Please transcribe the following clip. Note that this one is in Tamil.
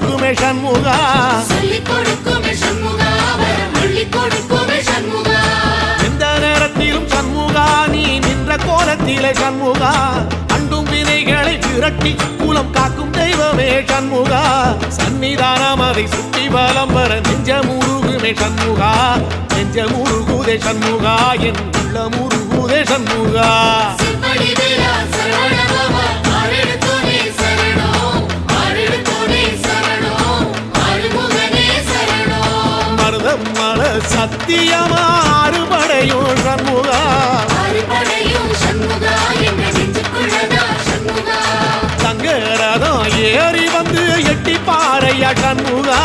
கொடுக்குமே சண்முகா எந்த நேரத்திலும் சண்முகா நீ நின்ற கோலத்திலே சண்முகா அண்டும் வினைகளை விரட்டி குலம் காக்கும் தெய்வமே சண்முகா சன்னிதானம் அதை சுற்றி பலம் வர நெஞ்ச முருகுமே சண்முகா நெஞ்ச முருகுதே சண்முகா என் உள்ள முருகுதே சண்முகா மருதம் மல சத்தியமா அறுபடையும் சண்முகா தங்கரதம் ஏறி வந்து எட்டி பாறையா சண்முகா